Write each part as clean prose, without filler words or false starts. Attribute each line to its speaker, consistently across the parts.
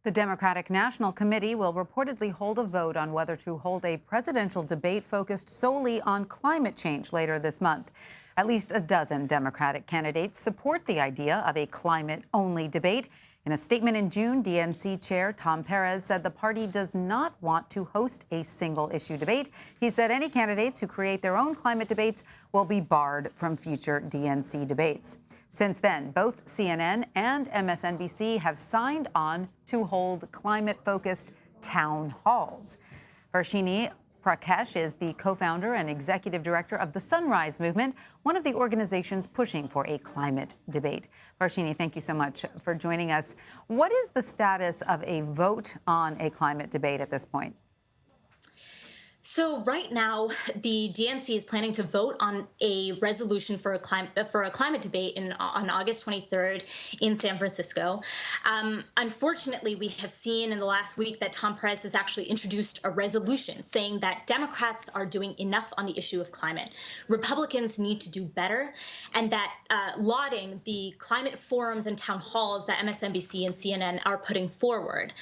Speaker 1: The Democratic National Committee will reportedly hold a vote on whether to hold a presidential debate focused solely on climate change later this month. At least a dozen Democratic candidates support the idea of a climate-only debate. In a statement in June, DNC Chair Tom Perez said the party does not want to host a single-issue debate. He said any candidates who create their own climate debates will be barred from future DNC debates. Since then, both CNN and MSNBC have signed on to hold climate-focused town halls. Varshini Prakash is the co-founder and executive director of the Sunrise Movement, one of the organizations pushing for a climate debate. Varshini, thank you so much for joining us. What is the status of a vote on a climate debate at this point?
Speaker 2: So right now, the DNC is planning to vote on a resolution for a climate debate on August 23rd in San Francisco. Unfortunately, we have seen in the last week that Tom Perez has actually introduced a resolution saying that Democrats are doing enough on the issue of climate. Republicans need to do better, and that lauding the climate forums and town halls that MSNBC and CNN are putting forward.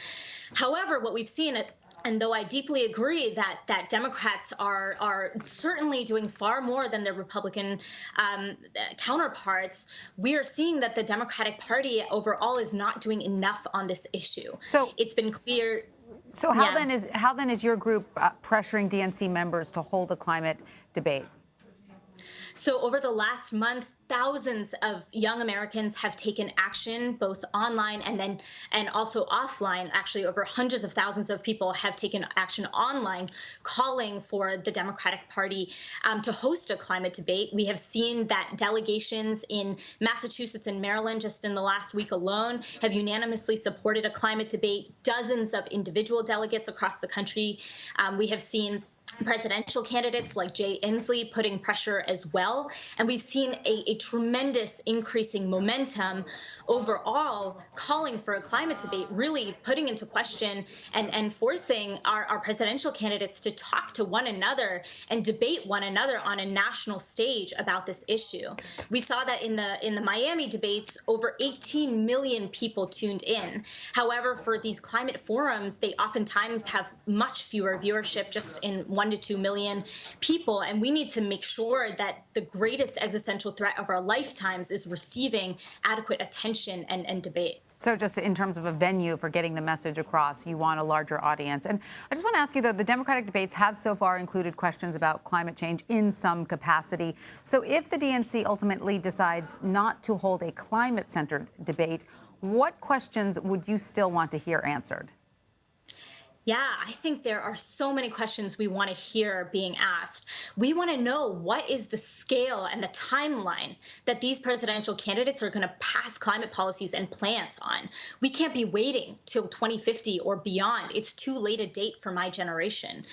Speaker 2: However, what we've seen and though I deeply agree that Democrats are certainly doing far more than their Republican counterparts, we are seeing that the Democratic Party overall is not doing enough on this issue. So it's been clear.
Speaker 1: So how then is your group pressuring DNC members to hold a climate debate?
Speaker 2: So over the last month, thousands of young Americans have taken action, both online and also offline. Actually, over hundreds of thousands of people have taken action online, calling for the Democratic Party to host a climate debate. We have seen that delegations in Massachusetts and Maryland, just in the last week alone, have unanimously supported a climate debate. Dozens of individual delegates across the country. We have seen presidential candidates like Jay Inslee putting pressure as well. And we've seen a tremendous increasing momentum overall, calling for a climate debate, really putting into question and forcing our presidential candidates to talk to one another and debate one another on a national stage about this issue. We saw that in the Miami debates, over 18 million people tuned in. However, for these climate forums, they oftentimes have much fewer viewership, just in 1 to 2 million people. And we need to make sure that the greatest existential threat of our lifetimes is receiving adequate attention and debate.
Speaker 1: So just in terms of a venue for getting the message across, you want a larger audience. And I just want to ask you, though, the Democratic debates have so far included questions about climate change in some capacity. So if the DNC ultimately decides not to hold a climate-centered debate, what questions would you still want to hear answered?
Speaker 2: Yeah, I think there are so many questions we want to hear being asked. We want to know what is the scale and the timeline that these presidential candidates are going to pass climate policies and plans on. We can't be waiting till 2050 or beyond. It's too late a date for my generation.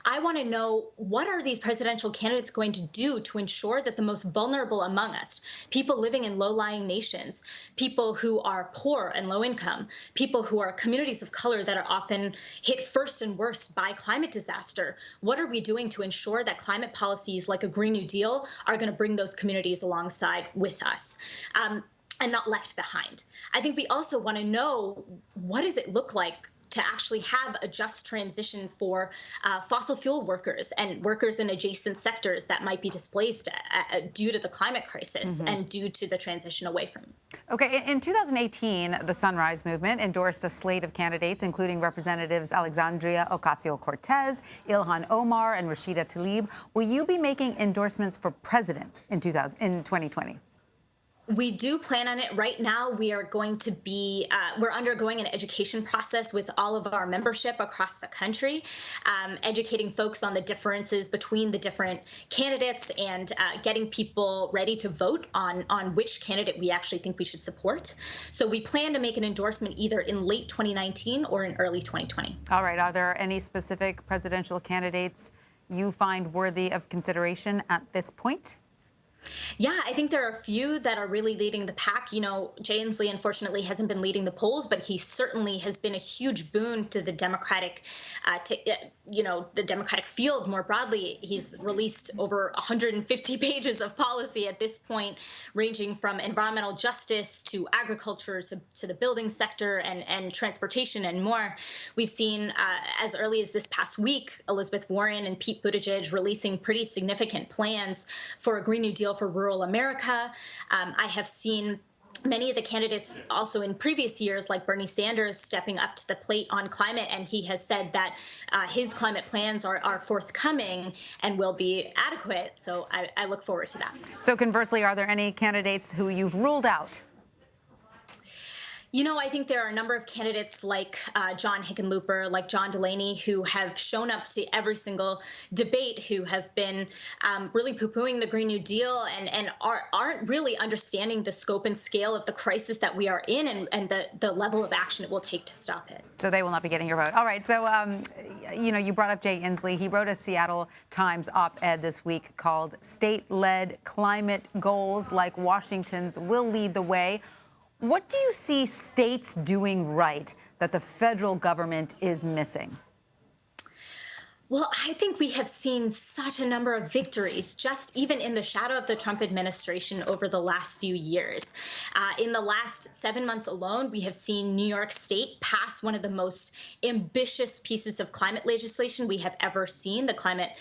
Speaker 2: I want to know, what are these presidential candidates going to do to ensure that the most vulnerable among us, people living in low-lying nations, people who are poor and low income, people who are communities of color that are often hit first and worst by climate disaster, what are we doing to ensure that climate policies like a Green New Deal are going to bring those communities alongside with us? And not left behind. I think we also want to know, what does it look like to actually have a just transition for fossil fuel workers and workers in adjacent sectors that might be displaced due to the climate crisis and due to the transition away from.
Speaker 1: Okay, in 2018, the Sunrise Movement endorsed a slate of candidates, including Representatives Alexandria Ocasio-Cortez, Ilhan Omar, and Rashida Tlaib. Will you be making endorsements for president in 2020?
Speaker 2: We do plan on it. Right now, we are going to be, we're undergoing an education process with all of our membership across the country, educating folks on the differences between the different candidates and getting people ready to vote on which candidate we actually think we should support. So we plan to make an endorsement either in late 2019 or in early 2020.
Speaker 1: All right. Are there any specific presidential candidates you find worthy of consideration at this point?
Speaker 2: Yeah, I think there are a few that are really leading the pack. Jay Inslee unfortunately hasn't been leading the polls, but he certainly has been a huge boon to the the Democratic field more broadly. He's released over 150 pages of policy at this point, ranging from environmental justice to agriculture to the building sector and transportation and more. We've seen as early as this past week, Elizabeth Warren and Pete Buttigieg releasing pretty significant plans for a Green New Deal for rural America. I have seen many of the candidates also in previous years, like Bernie Sanders, stepping up to the plate on climate, and he has said that his climate plans are forthcoming and will be adequate. So I look forward to that.
Speaker 1: So conversely, are there any candidates who you've ruled out?
Speaker 2: I think there are a number of candidates like John Hickenlooper, like John Delaney, who have shown up to every single debate, who have been really poo-pooing the Green New Deal and aren't really understanding the scope and scale of the crisis that we are in and the level of action it will take to stop it.
Speaker 1: So they will not be getting your vote. All right. So, you brought up Jay Inslee. He wrote a Seattle Times op-ed this week called "State-Led Climate Goals Like Washington's Will Lead the Way." What do you see states doing right that the federal government is missing?
Speaker 2: Well, I think we have seen such a number of victories, just even in the shadow of the Trump administration over the last few years. In the last 7 months alone, we have seen New York State pass one of the most ambitious pieces of climate legislation we have ever seen, the Climate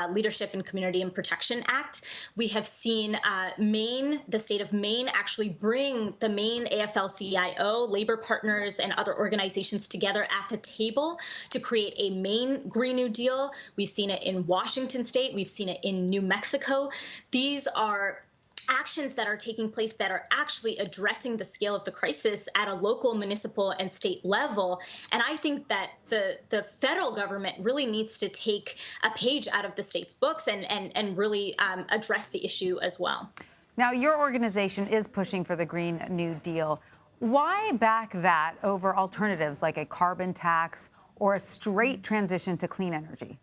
Speaker 2: Leadership and Community and Protection Act. We have seen Maine, the state of Maine, actually bring the Maine AFL-CIO, labor partners, and other organizations together at the table to create a Maine Green New Deal. We've seen it in Washington state. We've seen it in New Mexico. These are actions that are taking place that are actually addressing the scale of the crisis at a local, municipal, and state level. And I think that the federal government really needs to take a page out of the state's books and really address the issue as well.
Speaker 1: Now, your organization is pushing for the Green New Deal. Why back that over alternatives like a carbon tax or a straight transition to clean energy?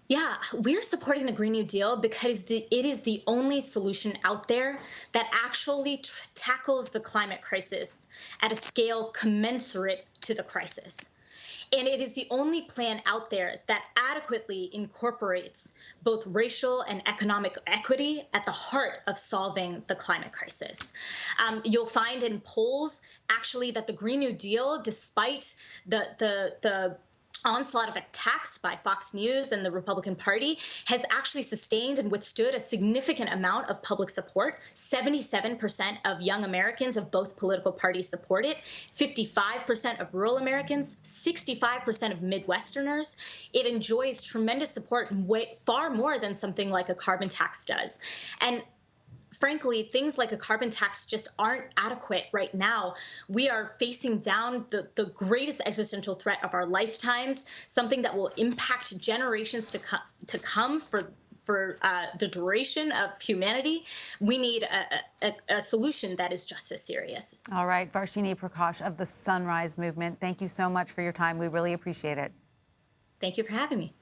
Speaker 2: Yeah, we're supporting the Green New Deal because it is the only solution out there that actually tackles the climate crisis at a scale commensurate to the crisis. And it is the only plan out there that adequately incorporates both racial and economic equity at the heart of solving the climate crisis. You'll find in polls, actually, that the Green New Deal, despite the onslaught of attacks by Fox News and the Republican Party, has actually sustained and withstood a significant amount of public support. 77% of young Americans of both political parties support it, 55% of rural Americans, 65% of Midwesterners. It enjoys tremendous support, far more than something like a carbon tax does. And frankly, things like a carbon tax just aren't adequate right now. We are facing down the greatest existential threat of our lifetimes, something that will impact generations to come for the duration of humanity. We need a solution that is just as serious.
Speaker 1: All right, Varshini Prakash of the Sunrise Movement, thank you so much for your time. We really appreciate it.
Speaker 2: Thank you for having me.